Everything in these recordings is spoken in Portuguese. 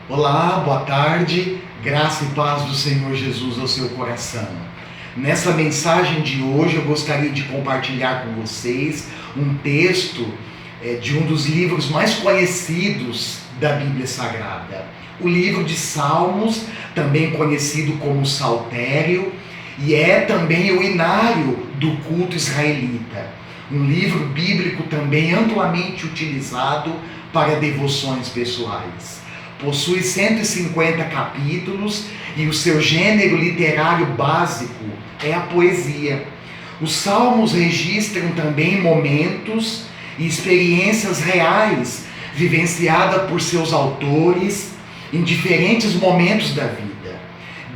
Olá, boa tarde, graça e paz do Senhor Jesus ao seu coração. Nessa mensagem de hoje eu gostaria de compartilhar com vocês um texto de um dos livros mais conhecidos da Bíblia Sagrada. O livro de Salmos, também conhecido como Saltério, e é também o inário do culto israelita. Um livro bíblico também amplamente utilizado para devoções pessoais. Possui 150 capítulos e o seu gênero literário básico é a poesia. Os salmos registram também momentos e experiências reais vivenciadas por seus autores em diferentes momentos da vida.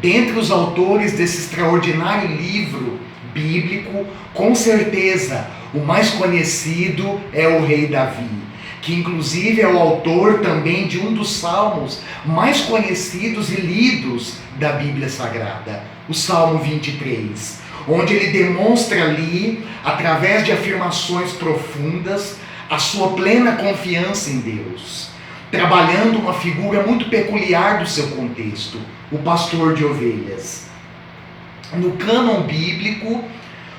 Dentre os autores desse extraordinário livro bíblico, com certeza o mais conhecido é o rei Davi, que inclusive é o autor também de um dos salmos mais conhecidos e lidos da Bíblia Sagrada, o Salmo 23, onde ele demonstra ali, através de afirmações profundas, a sua plena confiança em Deus, trabalhando uma figura muito peculiar do seu contexto, o pastor de ovelhas. No cânon bíblico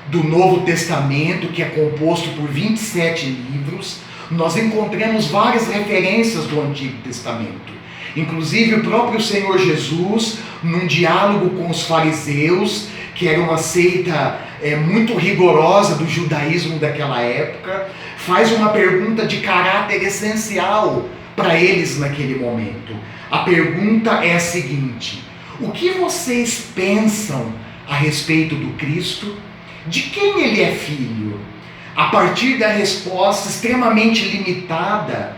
do Novo Testamento, que é composto por 27 livros, nós encontramos várias referências do Antigo Testamento. Inclusive o próprio Senhor Jesus, num diálogo com os fariseus, que era uma seita muito rigorosa do judaísmo daquela época, faz uma pergunta de caráter essencial para eles naquele momento. A pergunta é a seguinte: o que vocês pensam a respeito do Cristo? De quem ele é filho? A partir da resposta extremamente limitada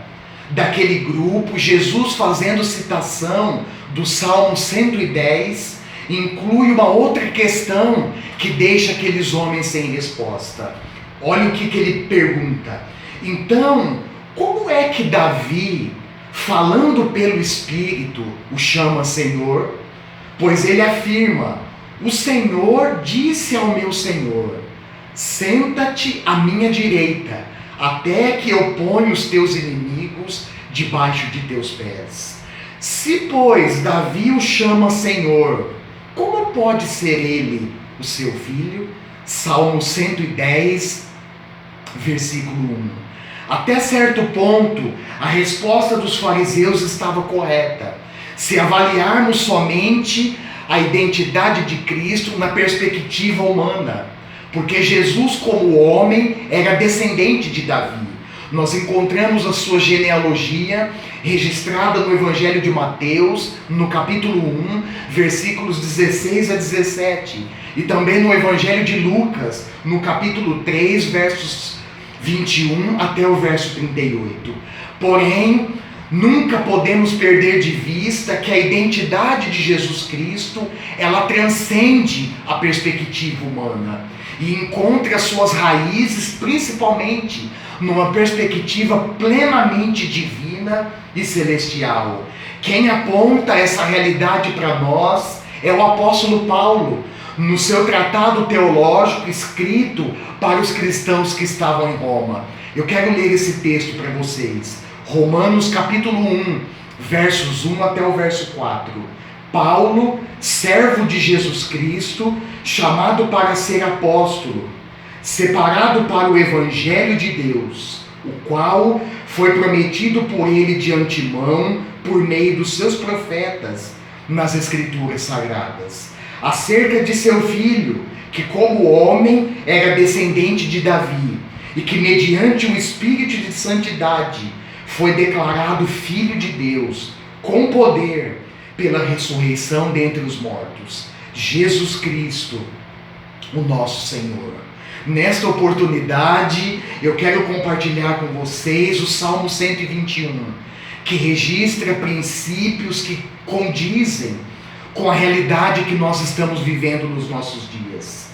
daquele grupo, Jesus, fazendo citação do Salmo 110, inclui uma outra questão que deixa aqueles homens sem resposta. Olha o que ele pergunta. Então, como é que Davi, falando pelo Espírito, o chama Senhor? Pois ele afirma: o Senhor disse ao meu Senhor: senta-te à minha direita, até que eu ponha os teus inimigos debaixo de teus pés. Se, pois, Davi o chama Senhor, como pode ser ele o seu filho? Salmo 110, versículo 1. Até certo ponto, a resposta dos fariseus estava correta, se avaliarmos somente a identidade de Cristo na perspectiva humana. Porque Jesus, como homem, era descendente de Davi. Nós encontramos a sua genealogia registrada no Evangelho de Mateus, no capítulo 1, versículos 16 a 17. E também no Evangelho de Lucas, no capítulo 3, versos 21 até o verso 38. Porém, nunca podemos perder de vista que a identidade de Jesus Cristo, ela transcende a perspectiva humana e encontra suas raízes principalmente numa perspectiva plenamente divina e celestial. Quem aponta essa realidade para nós é o apóstolo Paulo, no seu tratado teológico escrito para os cristãos que estavam em Roma. Eu quero ler esse texto para vocês. Romanos capítulo 1, versos 1 até o verso 4. Paulo, servo de Jesus Cristo, chamado para ser apóstolo, separado para o Evangelho de Deus, o qual foi prometido por ele de antemão, por meio dos seus profetas, nas Escrituras Sagradas, acerca de seu filho, que como homem era descendente de Davi, e que mediante o Espírito de santidade foi declarado Filho de Deus, com poder, pela ressurreição dentre os mortos, Jesus Cristo, o nosso Senhor. Nesta oportunidade, eu quero compartilhar com vocês o Salmo 121, que registra princípios que condizem com a realidade que nós estamos vivendo nos nossos dias.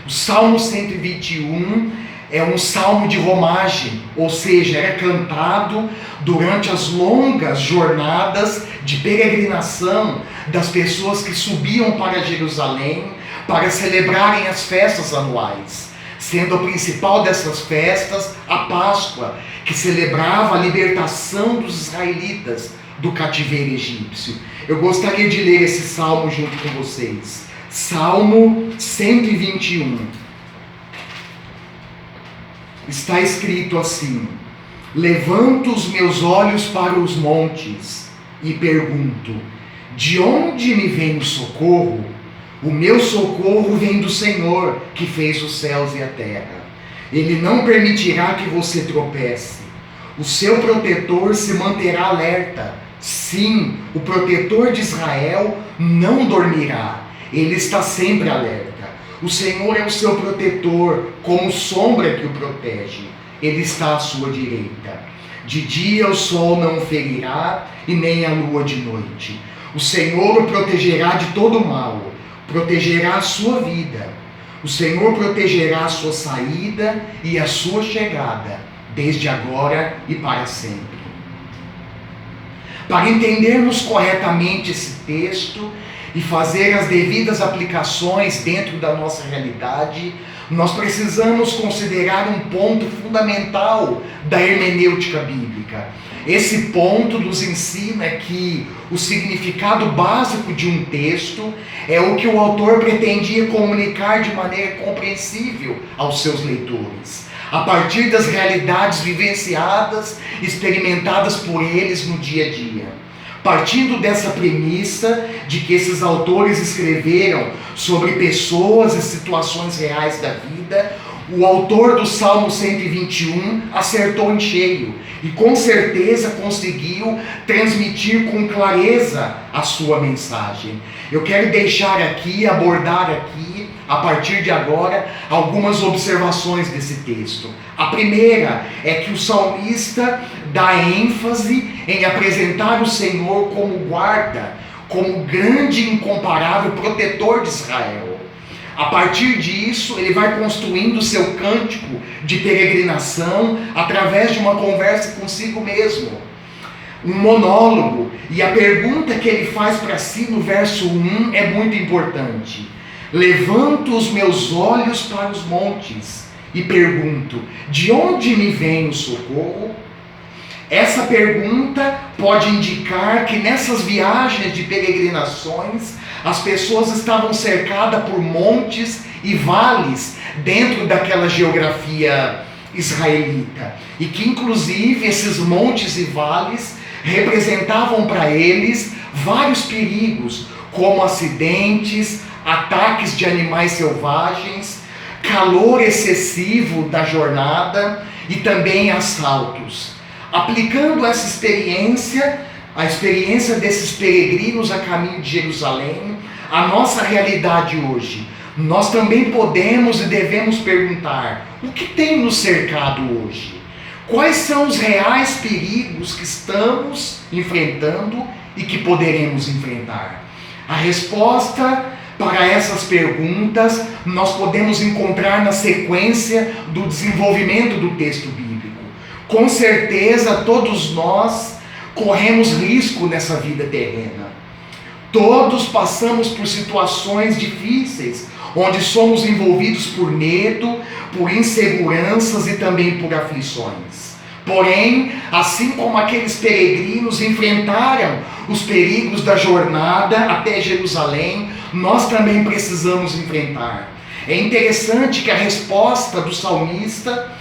O Salmo 121 é um salmo de romagem, ou seja, era cantado durante as longas jornadas de peregrinação das pessoas que subiam para Jerusalém para celebrarem as festas anuais, sendo a principal dessas festas a Páscoa, que celebrava a libertação dos israelitas do cativeiro egípcio. Eu gostaria de ler esse salmo junto com vocês. Salmo 121. Está escrito assim: levanto os meus olhos para os montes e pergunto: de onde me vem o socorro? O meu socorro vem do Senhor, que fez os céus e a terra. Ele não permitirá que você tropece. O seu protetor se manterá alerta. Sim, o protetor de Israel não dormirá. Ele está sempre alerta. O Senhor é o seu protetor, como sombra que o protege. Ele está à sua direita. De dia o sol não o ferirá, e nem a lua de noite. O Senhor o protegerá de todo mal, protegerá a sua vida. O Senhor protegerá a sua saída e a sua chegada, desde agora e para sempre. Para entendermos corretamente esse texto e fazer as devidas aplicações dentro da nossa realidade, nós precisamos considerar um ponto fundamental da hermenêutica bíblica. Esse ponto nos ensina que o significado básico de um texto é o que o autor pretendia comunicar de maneira compreensível aos seus leitores, a partir das realidades vivenciadas, experimentadas por eles no dia a dia. Partindo dessa premissa de que esses autores escreveram sobre pessoas e situações reais da vida, o autor do Salmo 121 acertou em cheio e com certeza conseguiu transmitir com clareza a sua mensagem. Eu quero abordar aqui, a partir de agora, algumas observações desse texto. A primeira é que o salmista dá ênfase em apresentar o Senhor como guarda, como grande e incomparável protetor de Israel. A partir disso, ele vai construindo o seu cântico de peregrinação através de uma conversa consigo mesmo, um monólogo. E a pergunta que ele faz para si no verso 1 é muito importante. Levanto os meus olhos para os montes e pergunto: de onde me vem o socorro? Essa pergunta pode indicar que nessas viagens de peregrinações, as pessoas estavam cercadas por montes e vales dentro daquela geografia israelita. E que inclusive esses montes e vales representavam para eles vários perigos, como acidentes, ataques de animais selvagens, calor excessivo da jornada e também assaltos. Aplicando essa experiência, a experiência desses peregrinos a caminho de Jerusalém, a nossa realidade hoje, nós também podemos e devemos perguntar: o que tem nos cercado hoje? Quais são os reais perigos que estamos enfrentando e que poderemos enfrentar? A resposta para essas perguntas nós podemos encontrar na sequência do desenvolvimento do texto bíblico. Com certeza todos nós corremos risco nessa vida terrena. Todos passamos por situações difíceis, onde somos envolvidos por medo, por inseguranças e também por aflições. Porém, assim como aqueles peregrinos enfrentaram os perigos da jornada até Jerusalém, nós também precisamos enfrentar. É interessante que a resposta do salmista,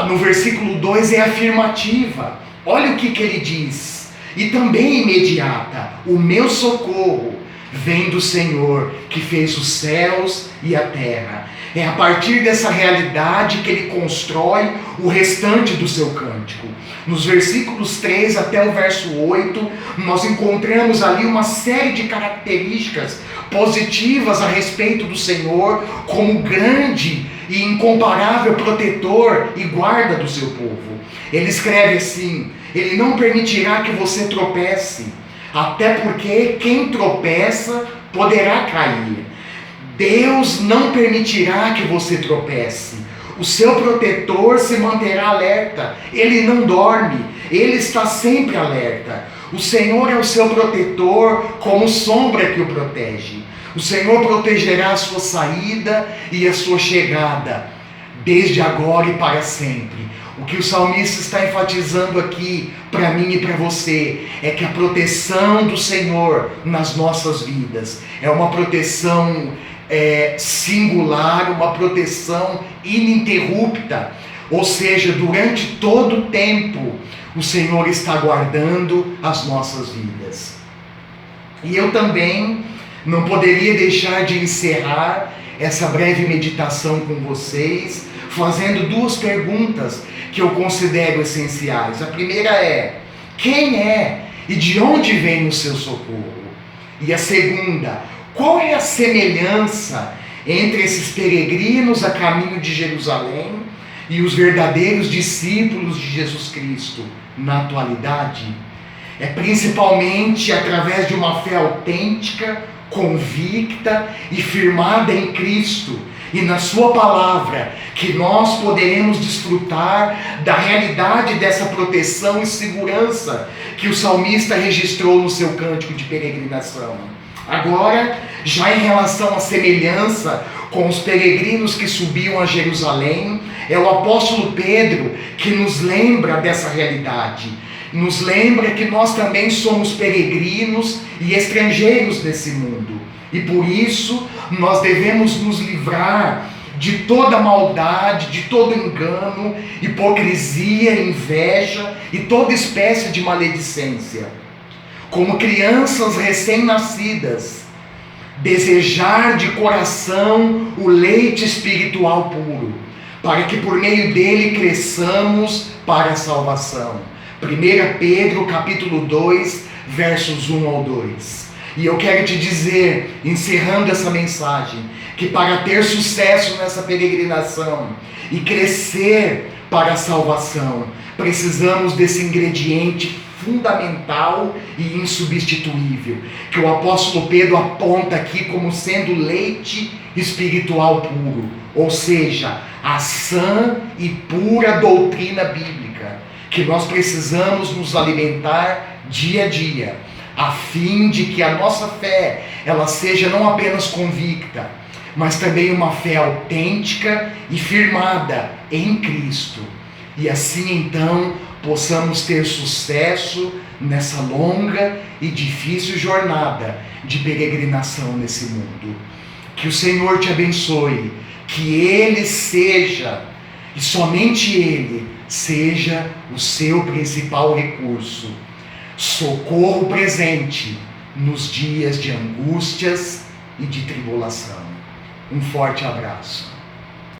no versículo 2, é afirmativa. Olha o que ele diz: e também imediata, o meu socorro vem do Senhor, que fez os céus e a terra. É a partir dessa realidade que ele constrói o restante do seu cântico. Nos versículos 3 até o verso 8, nós encontramos ali uma série de características positivas a respeito do Senhor como grande e incomparável protetor e guarda do seu povo. Ele escreve assim: ele não permitirá que você tropece, até porque quem tropeça poderá cair. Deus não permitirá que você tropece. O seu protetor se manterá alerta. Ele não dorme, ele está sempre alerta. O Senhor é o seu protetor, como sombra que o protege. O Senhor protegerá a sua saída e a sua chegada, desde agora e para sempre. O que o salmista está enfatizando aqui para mim e para você é que a proteção do Senhor nas nossas vidas é uma proteção singular, uma proteção ininterrupta. Ou seja, durante todo o tempo, o Senhor está guardando as nossas vidas. E eu também não poderia deixar de encerrar essa breve meditação com vocês, fazendo duas perguntas que eu considero essenciais. A primeira é: quem é e de onde vem o seu socorro? E a segunda: qual é a semelhança entre esses peregrinos a caminho de Jerusalém e os verdadeiros discípulos de Jesus Cristo na atualidade? É principalmente através de uma fé autêntica, convicta e firmada em Cristo e na sua palavra que nós poderemos desfrutar da realidade dessa proteção e segurança que o salmista registrou no seu cântico de peregrinação. Agora, já em relação à semelhança com os peregrinos que subiam a Jerusalém, é o apóstolo Pedro que nos lembra dessa realidade. Nos lembra que nós também somos peregrinos e estrangeiros nesse mundo. E por isso nós devemos nos livrar de toda maldade, de todo engano, hipocrisia, inveja e toda espécie de maledicência. Como crianças recém-nascidas, desejar de coração o leite espiritual puro, para que por meio dele cresçamos para a salvação. 1 Pedro capítulo 2, versos 1 ao 2. E eu quero te dizer, encerrando essa mensagem, que para ter sucesso nessa peregrinação e crescer para a salvação, precisamos desse ingrediente fundamental e insubstituível, que o apóstolo Pedro aponta aqui como sendo leite espiritual puro, ou seja, a sã e pura doutrina bíblica, que nós precisamos nos alimentar dia a dia, a fim de que a nossa fé ela seja não apenas convicta, mas também uma fé autêntica e firmada em Cristo. E assim então possamos ter sucesso nessa longa e difícil jornada de peregrinação nesse mundo. Que o Senhor te abençoe, que Ele seja, e somente Ele, seja o seu principal recurso, socorro presente nos dias de angústias e de tribulação. Um forte abraço.